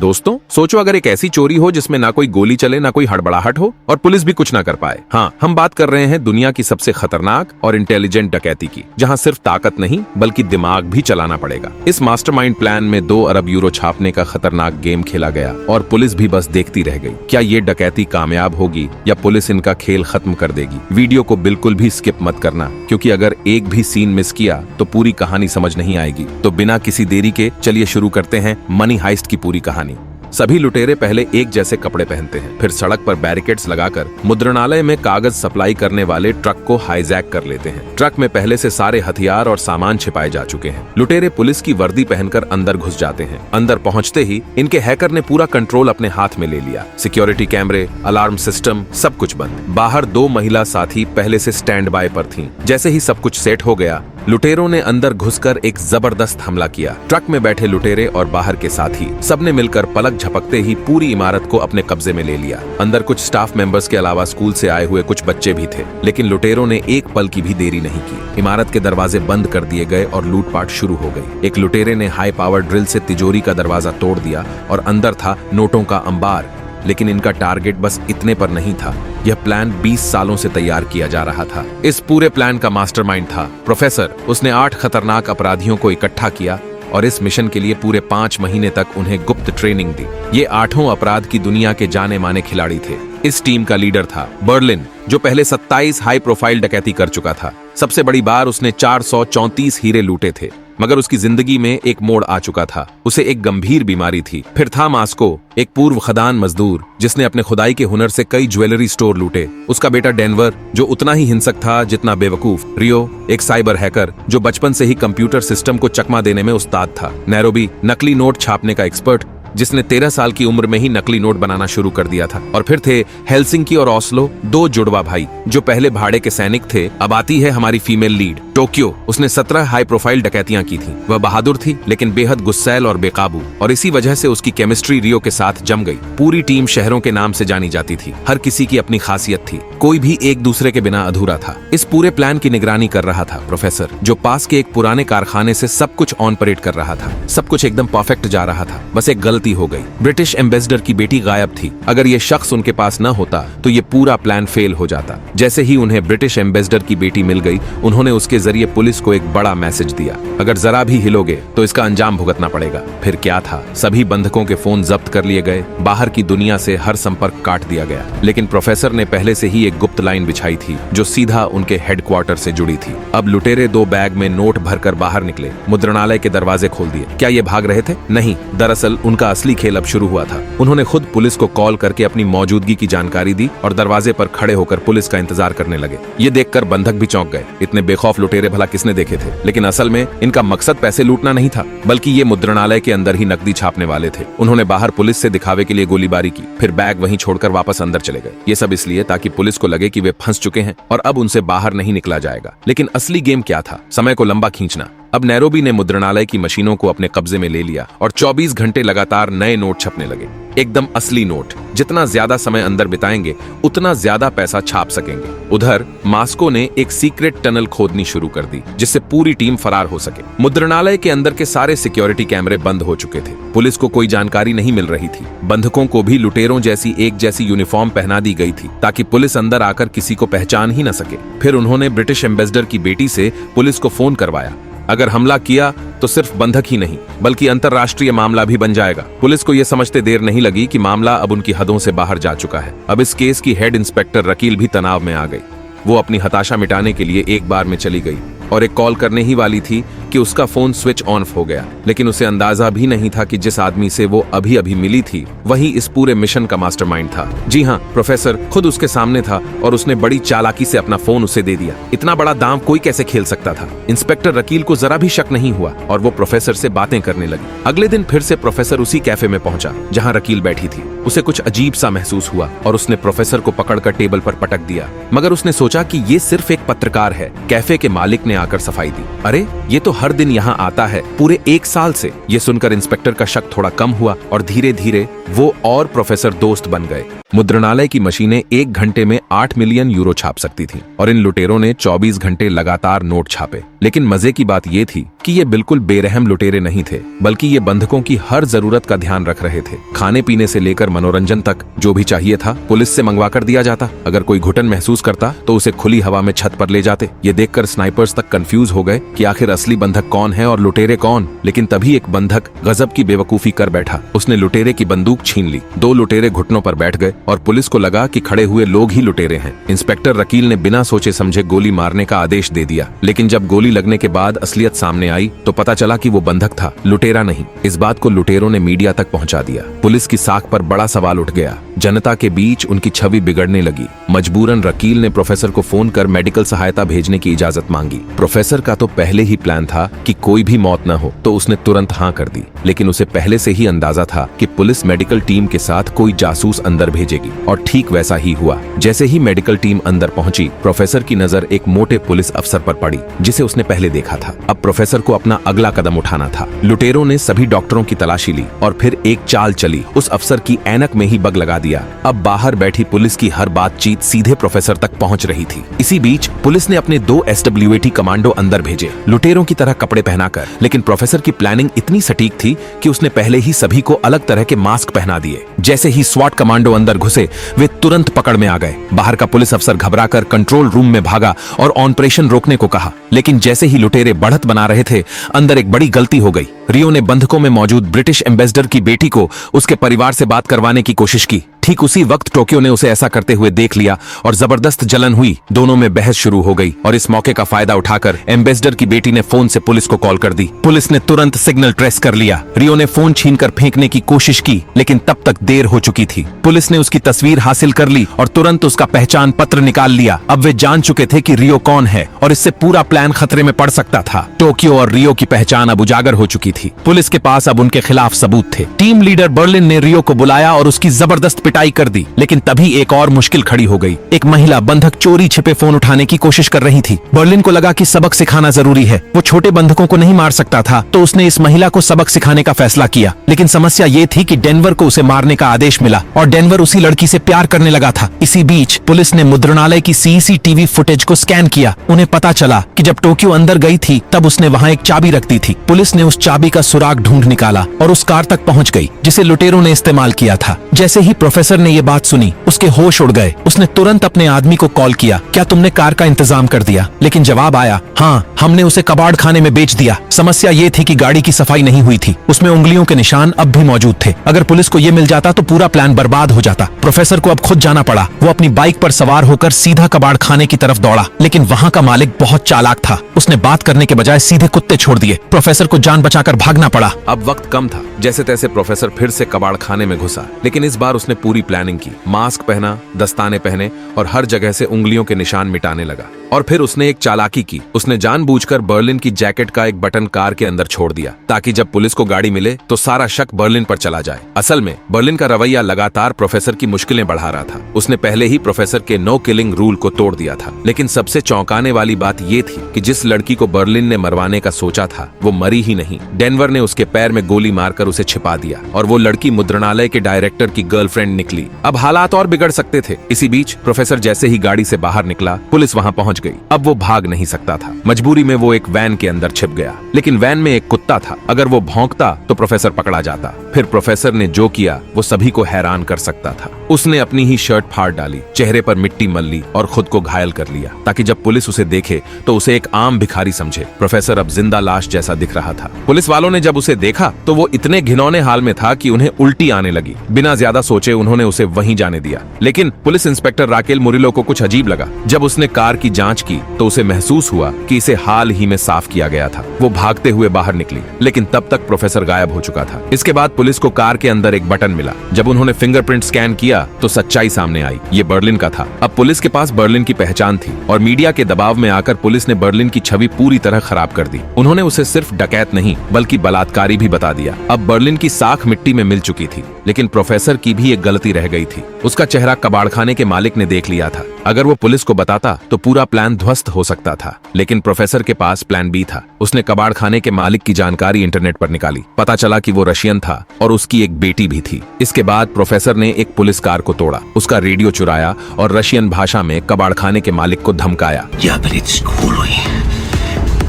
दोस्तों सोचो अगर एक ऐसी चोरी हो जिसमें ना कोई गोली चले ना कोई हड़बड़ाहट हो और पुलिस भी कुछ ना कर पाए। हाँ, हम बात कर रहे हैं दुनिया की सबसे खतरनाक और इंटेलिजेंट डकैती की, जहाँ सिर्फ ताकत नहीं बल्कि दिमाग भी चलाना पड़ेगा। इस मास्टरमाइंड प्लान में 2 अरब यूरो छापने का खतरनाक गेम खेला गया और पुलिस भी बस देखती रह गई। क्या ये डकैती कामयाब होगी या पुलिस इनका खेल खत्म कर देगी? वीडियो को बिल्कुल भी स्किप मत करना, क्योंकि अगर एक भी सीन मिस किया तो पूरी कहानी समझ नहीं आएगी। तो बिना किसी देरी के चलिए शुरू करते हैं मनी हाइस्ट की पूरी कहानी। सभी लुटेरे पहले एक जैसे कपड़े पहनते हैं, फिर सड़क पर बैरिकेड्स लगाकर मुद्रणालय में कागज सप्लाई करने वाले ट्रक को हाईजैक कर लेते हैं। ट्रक में पहले से सारे हथियार और सामान छिपाए जा चुके हैं। लुटेरे पुलिस की वर्दी पहनकर अंदर घुस जाते हैं। अंदर पहुंचते ही इनके हैकर ने पूरा कंट्रोल अपने हाथ में ले लिया। सिक्योरिटी कैमरे, अलार्म सिस्टम, सब कुछ बंद। बाहर 2 महिला साथी पहले से स्टैंड बाय पर थीं। जैसे ही सब कुछ सेट हो गया, लुटेरों ने अंदर घुसकर एक जबरदस्त हमला किया। ट्रक में बैठे लुटेरे और बाहर के साथी सबने मिलकर पलक झपकते ही पूरी इमारत को अपने कब्जे में ले लिया। अंदर कुछ स्टाफ मेंबर्स के अलावा स्कूल से आए हुए कुछ बच्चे भी थे, लेकिन लुटेरों ने एक पल की भी देरी नहीं की। इमारत के दरवाजे बंद कर दिए गए और लूटपाट शुरू हो गई। एक लुटेरे ने हाई पावर ड्रिल से तिजोरी का दरवाजा तोड़ दिया और अंदर था नोटों का अंबार। लेकिन इनका टारगेट बस इतने पर नहीं था। यह प्लान 20 सालों से तैयार किया जा रहा था। इस पूरे प्लान का मास्टरमाइंड था प्रोफेसर। उसने 8 खतरनाक अपराधियों को इकट्ठा किया और इस मिशन के लिए पूरे 5 महीने तक उन्हें गुप्त ट्रेनिंग दी। ये 8 अपराध की दुनिया के जाने माने खिलाड़ी थे। इस टीम का लीडर था बर्लिन, जो पहले 27 हाई प्रोफाइल डकैती कर चुका था। सबसे बड़ी बार उसने 434 हीरे लूटे थे। मगर उसकी जिंदगी में एक मोड़ आ चुका था। उसे एक गंभीर बीमारी थी। फिर था मास्को, एक पूर्व खदान मजदूर जिसने अपने खुदाई के हुनर से कई ज्वेलरी स्टोर लूटे। उसका बेटा डेनवर, जो उतना ही हिंसक था जितना बेवकूफ। रियो, एक साइबर हैकर जो बचपन से ही कंप्यूटर सिस्टम को चकमा देने में उस्ताद था। नैरोबी, नकली नोट छापने का एक्सपर्ट जिसने 13 साल की उम्र में ही नकली नोट बनाना शुरू कर दिया था। और फिर थे हेलसिंकी और ओस्लो, 2 जुड़वा भाई जो पहले भाड़े के सैनिक थे। अब आती है हमारी फीमेल लीड टोक्यो। उसने 17 हाई प्रोफाइल डकैतियां की थी। वह बहादुर थी लेकिन बेहद गुस्सैल और बेकाबू, और इसी वजह से उसकी केमिस्ट्री रियो के साथ जम गई। पूरी टीम शहरों के नाम से जानी जाती थी। हर किसी की अपनी खासियत थी। कोई भी एक दूसरे के बिना अधूरा था। इस पूरे प्लान की निगरानी कर रहा था प्रोफेसर, जो पास के एक पुराने कारखाने से सब कुछ ऑन परेड कर रहा था। सब कुछ एकदम परफेक्ट जा रहा था। बस एक गलती हो गई। ब्रिटिश एम्बेसडर की बेटी गायब थी। अगर ये शख्स उनके पास न होता तो ये पूरा प्लान फेल हो जाता। जैसे ही उन्हें ब्रिटिश एम्बेसडर की बेटी मिल गई, उन्होंने उसके जरिए पुलिस को एक बड़ा मैसेज दिया। अगर जरा भी हिलोगे तो इसका अंजाम भुगतना पड़ेगा। फिर क्या था, सभी बंधकों के फोन जब्त कर लिए गए। बाहर की दुनिया से हर संपर्क काट दिया गया। लेकिन प्रोफेसर ने पहले से ही एक गुप्त लाइन बिछाई थी जो सीधा उनके हेडक्वार्टर से जुड़ी थी। अब लुटेरे 2 बैग में नोट भरकर बाहर निकले। मुद्रणालय के दरवाजे खोल दिए। क्या ये भाग रहे थे? नहीं, दरअसल उनका असली खेल अब शुरू हुआ था। उन्होंने खुद पुलिस को कॉल करके अपनी मौजूदगी की जानकारी दी और दरवाजे पर खड़े होकर पुलिस का इंतजार करने लगे। ये देखकर बंधक भी चौंक गए। इतने बेखौफ लुटेरे भला किसने देखे थे? लेकिन असल में इनका मकसद पैसे लूटना नहीं था, बल्कि ये मुद्रणालय के अंदर ही नकदी छापने वाले थे। उन्होंने बाहर पुलिस से दिखावे के लिए गोलीबारी की, फिर बैग वहीं छोड़कर वापस अंदर चले गए। ये सब इसलिए ताकि पुलिस को लगे कि वे फंस चुके हैं और अब उनसे बाहर नहीं निकला जाएगा। लेकिन असली गेम क्या था? समय को लंबा खींचना। अब नैरोबी ने मुद्रणालय की मशीनों को अपने कब्जे में ले लिया और 24 घंटे लगातार नए नोट छपने लगे। एकदम असली नोट। जितना ज्यादा समय अंदर बिताएंगे उतना ज्यादा पैसा छाप सकेंगे। उधर मास्को ने एक सीक्रेट टनल खोदनी शुरू कर दी जिससे पूरी टीम फरार हो सके। मुद्रणालय के अंदर के सारे सिक्योरिटी कैमरे बंद हो चुके थे। पुलिस को कोई जानकारी नहीं मिल रही थी। बंधकों को भी लुटेरों जैसी एक जैसी यूनिफॉर्म पहना दी गई थी ताकि पुलिस अंदर आकर किसी को पहचान ही न सके। फिर उन्होंने ब्रिटिश एम्बेसडर की बेटी से पुलिस को फोन करवाया। अगर हमला किया तो सिर्फ बंधक ही नहीं बल्कि अंतरराष्ट्रीय मामला भी बन जाएगा। पुलिस को यह समझते देर नहीं लगी कि मामला अब उनकी हदों से बाहर जा चुका है। अब इस केस की हेड इंस्पेक्टर रकील भी तनाव में आ गई। वो अपनी हताशा मिटाने के लिए एक बार में चली गई और एक कॉल करने ही वाली थी कि उसका फोन स्विच ऑन हो गया। लेकिन उसे अंदाजा भी नहीं था कि जिस आदमी से वो अभी अभी मिली थी वही इस पूरे मिशन का मास्टरमाइंड था। जी हाँ, प्रोफेसर खुद उसके सामने था और उसने बड़ी चालाकी से अपना फोन उसे दे दिया। इतना बड़ा दांव कोई कैसे खेल सकता था? इंस्पेक्टर रकील को जरा भी शक नहीं हुआ और वो प्रोफेसर से बातें करने लगी। अगले दिन फिर से प्रोफेसर उसी कैफे में पहुंचा जहां रकील बैठी थी। उसे कुछ अजीब सा महसूस हुआ और उसने प्रोफेसर को पकड़कर टेबल पर पटक दिया। मगर उसने सोचा कि ये सिर्फ एक पत्रकार है। कैफे के मालिक ने आकर सफाई दी। अरे ये तो हर दिन यहाँ आता है पूरे 1 साल से। ये सुनकर इंस्पेक्टर का शक थोड़ा कम हुआ और धीरे धीरे वो और प्रोफेसर दोस्त बन गए। मुद्रणालय की मशीनें 1 घंटे में 8 मिलियन यूरो छाप सकती थीं और इन लुटेरों ने 24 घंटे लगातार नोट छापे। लेकिन मजे की बात ये थी कि ये बिल्कुल बेरहम लुटेरे नहीं थे, बल्कि ये बंधकों की हर जरूरत का ध्यान रख रहे थे। खाने पीने से लेकर मनोरंजन तक जो भी चाहिए था पुलिस से मंगवा कर दिया जाता। अगर कोई घुटन महसूस करता तो उसे खुली हवा में छत पर ले जाते। ये देखकर स्नाइपर्स तक कंफ्यूज हो गए कि आखिर असली बंधक कौन है और लुटेरे कौन। लेकिन तभी एक बंधक गजब की बेवकूफी कर बैठा। उसने लुटेरे की बंदूक छीन ली। दो लुटेरे घुटनों पर बैठ गए और पुलिस को लगा कि खड़े हुए लोग ही लुटेरे हैं। इंस्पेक्टर रकील ने बिना सोचे समझे गोली मारने का आदेश दे दिया। लेकिन जब गोली लगने के बाद असलियत सामने आई तो पता चला कि वो बंधक था, लुटेरा नहीं। इस बात को लुटेरों ने मीडिया तक पहुंचा दिया। पुलिस की साख पर बड़ा सवाल उठ गया। जनता के बीच उनकी छवि बिगड़ने लगी। मजबूरन रकील ने प्रोफेसर को फोन कर मेडिकल सहायता भेजने की इजाजत मांगी। प्रोफेसर का तो पहले ही प्लान था कि कोई भी मौत न हो, तो उसने तुरंत हाँ कर दी। लेकिन उसे पहले से ही अंदाजा था कि पुलिस मेडिकल टीम के साथ कोई जासूस अंदर भेजेगी, और ठीक वैसा ही हुआ। जैसे ही मेडिकल टीम अंदर पहुंची, प्रोफेसर की नजर एक मोटे पुलिस अफसर पर पड़ी जिसे उसने पहले देखा था। अब प्रोफेसर को अपना अगला कदम उठाना था। लुटेरों ने सभी डॉक्टरों की तलाशी ली और फिर एक चाल चली। उस अफसर की ऐनक में ही बग लगा दिया। अब बाहर बैठी पुलिस की हर बातचीत सीधे प्रोफेसर तक पहुंच रही थी। इसी बीच पुलिस ने अपने 2 SWAT कमांडो अंदर भेजे, लुटेरों की तरह कपड़े पहनाकर। लेकिन प्रोफेसर की प्लानिंग इतनी सटीक थी कि उसने पहले ही सभी को अलग तरह के मास्क पहना दिए। जैसे ही SWAT कमांडो अंदर घुसे, वे तुरंत पकड़ में आ गए। बाहर का पुलिस अफसर घबराकर कंट्रोल रूम में भागा और ऑपरेशन रोकने को कहा। लेकिन जैसे ही लुटेरे बढ़त बना रहे थे, अंदर एक बड़ी गलती हो गई। रियो ने बंधकों में मौजूद ब्रिटिश एम्बेसडर की बेटी को उसके परिवार से बात करवाने की कोशिश की। ठीक उसी वक्त टोक्यो ने उसे ऐसा करते हुए देख लिया और जबरदस्त जलन हुई। दोनों में बहस शुरू हो गई और इस मौके का फायदा उठाकर एम्बेसडर की बेटी ने फोन से पुलिस को कॉल कर दी। पुलिस ने तुरंत सिग्नल ट्रेस कर लिया। रियो ने फोन छीनकर फेंकने की कोशिश की, लेकिन तब तक देर हो चुकी थी। पुलिस ने उसकी तस्वीर हासिल कर ली और तुरंत उसका पहचान पत्र निकाल लिया। अब वे जान चुके थे कि रियो कौन है और इससे पूरा प्लान खतरे में पड़ सकता था। टोक्यो और रियो की पहचान अब उजागर हो चुकी थी। पुलिस के पास अब उनके खिलाफ सबूत थे। टीम लीडर बर्लिन ने रियो को बुलाया और उसकी जबरदस्त पिटाई कर दी। लेकिन तभी एक और मुश्किल खड़ी हो गई। एक महिला बंधक चोरी छिपे फोन उठाने की कोशिश कर रही थी। बर्लिन को लगा कि सबक सिखाना जरूरी है। वो छोटे बंधकों को नहीं मार सकता था, तो उसने इस महिला को सबक सिखाने का फैसला किया। लेकिन समस्या ये थी कि डेनवर को उसे मारने का आदेश मिला और डेनवर उसी लड़की से प्यार करने लगा था। इसी बीच पुलिस ने मुद्रणालय की CCTV फुटेज को स्कैन किया। उन्हें पता चला कि जब टोक्यो अंदर गई थी तब उसने वहाँ एक चाबी रख दी थी। पुलिस ने उस चाबी का सुराग ढूंढ निकाला और उस कार तक पहुंच गई जिसे लुटेरों ने इस्तेमाल किया था। जैसे ही प्रोफेसर ने ये बात सुनी, उसके होश उड़ गए। उसने तुरंत अपने आदमी को कॉल किया, क्या तुमने कार का इंतजाम कर दिया? लेकिन जवाब आया, हाँ, हमने उसे कबाड़ खाने में बेच दिया। समस्या ये थी कि गाड़ी की सफाई नहीं हुई थी। उसमें उंगलियों के निशान अब भी मौजूद थे। अगर पुलिस को ये मिल जाता तो पूरा प्लान बर्बाद हो जाता। प्रोफेसर को अब खुद जाना पड़ा। वो अपनी बाइक पर सवार होकर सीधा कबाड़ खाने की तरफ दौड़ा। लेकिन वहाँ का मालिक बहुत चालाक था। उसने बात करने के बजाय सीधे कुत्ते छोड़ दिए। प्रोफेसर को जान बचाकर भागना पड़ा। अब वक्त कम था। जैसे तैसे प्रोफेसर फिर से कबाड़ खाने में घुसा, लेकिन इस बार उसने पूरी प्लानिंग की। मास्क पहना, दस्ताने पहने और हर जगह से उंगलियों के निशान मिटाने लगा। और फिर उसने एक चालाकी की। उसने जानबूझकर बर्लिन की जैकेट का एक बटन कार के अंदर छोड़ दिया, ताकि जब पुलिस को गाड़ी मिले तो सारा शक बर्लिन पर चला जाए। असल में बर्लिन का रवैया लगातार प्रोफेसर की मुश्किलें बढ़ा रहा था। उसने पहले ही प्रोफेसर के नो किलिंग रूल को तोड़ दिया था। लेकिन सबसे चौंकाने वाली बात ये थी कि जिस लड़की को बर्लिन ने मरवाने का सोचा था, वो मरी ही नहीं। डेनवर ने उसके पैर में गोली मारकर उसे छिपा दिया और वो लड़की मुद्रणालय के डायरेक्टर की गर्लफ्रेंड निकली। अब हालात और बिगड़ सकते थे। इसी बीच प्रोफेसर जैसे ही गाड़ी से बाहर निकला, पुलिस वहां पहुंच गई। अब वो भाग नहीं सकता था। मजबूरी में वो एक वैन के अंदर छिप गया। लेकिन वैन में एक कुत्ता था। अगर वो भौंकता तो प्रोफेसर पकड़ा जाता। फिर प्रोफेसर ने जो किया वो सभी को हैरान कर सकता था। उसने अपनी ही शर्ट फाड़ डाली, चेहरे पर मिट्टी मल ली और खुद को घायल कर लिया, ताकि जब पुलिस उसे देखे तो उसे एक आम भिखारी समझे। प्रोफेसर अब जिंदा लाश जैसा दिख रहा था। पुलिस वालों ने जब उसे देखा तो वो इतने घिनौने हाल में था कि उन्हें उल्टी आने लगी। बिना ज्यादा सोचे उन्होंने उसे वहीं जाने दिया। लेकिन पुलिस इंस्पेक्टर राकेल मुरिलो को कुछ अजीब लगा। जब उसने कार की जांच की तो उसे महसूस हुआ कि इसे हाल ही में साफ किया गया था। वो भागते हुए बाहर निकली, लेकिन तब तक प्रोफेसर गायब हो चुका था। इसके बाद पुलिस को कार के अंदर एक बटन मिला। जब उन्होंने फिंगरप्रिंट स्कैन किया तो सच्चाई सामने आई। ये बर्लिन का था। अब पुलिस के पास बर्लिन की पहचान थी और मीडिया के दबाव में आकर पुलिस ने बर्लिन की छवि पूरी तरह खराब कर दी। उन्होंने उसे सिर्फ डकैत नहीं बल्कि बलात्कारी भी बता दिया। अब बर्लिन की साख मिट्टी में मिल चुकी थी, लेकिन प्रोफेसर की भी एक गलती रह गई थी। उसका चेहरा कबाड़खाने के मालिक ने देख लिया था। अगर वो पुलिस को बताता तो पूरा प्लान ध्वस्त हो सकता था। लेकिन प्रोफेसर के पास प्लान बी था। उसने कबाड़खाने के मालिक की जानकारी इंटरनेट पर निकाली। पता चला कि वो रशियन था और उसकी एक बेटी भी थी। इसके बाद प्रोफेसर ने एक पुलिस कार को तोड़ा, उसका रेडियो चुराया और रशियन भाषा में कबाड़खाने के मालिक को धमकाया।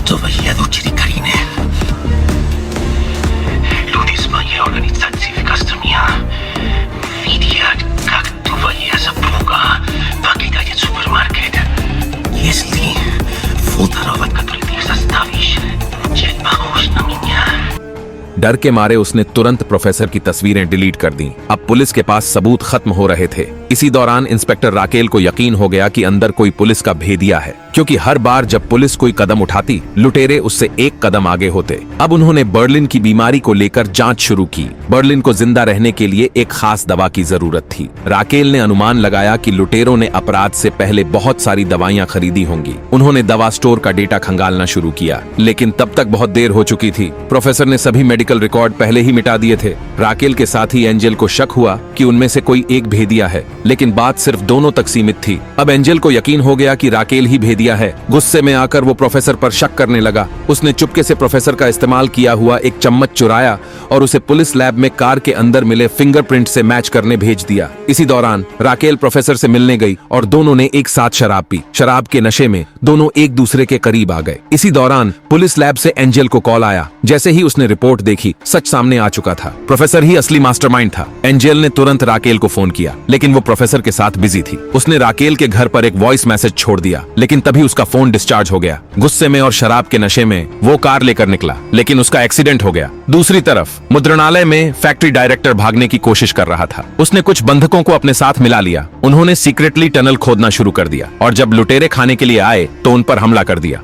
To vejía ucciso Karine. Ludzi z mojej organizacji w Kastomia. Widział, jak tu vejía zapługa покидает супермаркет. Если фотографировать, который ты составишь, будет похож на меня. डर के मारे उसने तुरंत प्रोफेसर की तस्वीरें डिलीट कर दी। अब पुलिस के पास सबूत खत्म हो रहे थे। इसी दौरान इंस्पेक्टर राकेल को यकीन हो गया कि अंदर कोई पुलिस का भेदिया है, क्योंकि हर बार जब पुलिस कोई कदम उठाती, लुटेरे उससे एक कदम आगे होते। अब उन्होंने बर्लिन की बीमारी को लेकर जांच शुरू की। बर्लिन को जिंदा रहने के लिए एक खास दवा की जरूरत थी। राकेल ने अनुमान लगाया कि लुटेरों ने अपराध से पहले बहुत सारी दवाइयां खरीदी होंगी। उन्होंने दवा स्टोर का डेटा खंगालना शुरू किया, लेकिन तब तक बहुत देर हो चुकी थी। प्रोफेसर ने सभी मेडिकल रिकॉर्ड पहले ही मिटा दिए थे। राकेल के साथ ही एंजेल को शक हुआ कि उनमें से कोई एक भेदिया है, लेकिन बात सिर्फ दोनों तक सीमित थी। अब एंजेल को यकीन हो गया कि राकेल ही भेदिया है। गुस्से में आकर वो प्रोफेसर पर शक करने लगा। उसने चुपके से प्रोफेसर का इस्तेमाल किया हुआ एक चम्मच चुराया और उसे पुलिस लैब में कार के अंदर मिले फिंगरप्रिंट से मैच करने भेज दिया। इसी दौरान राकेल प्रोफेसर से मिलने गई और दोनों ने एक साथ शराब पी। शराब के नशे में दोनों एक दूसरे के करीब आ गए। इसी दौरान पुलिस लैब से एंजेल को कॉल आया। जैसे ही उसने रिपोर्ट देखी, सच सामने आ चुका था। प्रोफेसर ही असली मास्टरमाइंड था। एंजेल ने तुरंत राकेल को फोन किया, लेकिन वो प्रोफेसर के साथ बिजी थी। उसने राकेल के घर पर एक वॉइस मैसेज छोड़ दिया, लेकिन तभी उसका फोन डिस्चार्ज हो गया। गुस्से में और शराब के नशे में वो कार लेकर निकला, लेकिन उसका एक्सीडेंट हो गया। दूसरी तरफ मुद्रणालय में फैक्ट्री डायरेक्टर भागने की कोशिश कर रहा था। उसने कुछ बंधकों को अपने साथ मिला लिया। उन्होंने सीक्रेटली टनल खोदना शुरू कर दिया और जब लुटेरे खाने के लिए आए तो उन पर हमला कर दिया।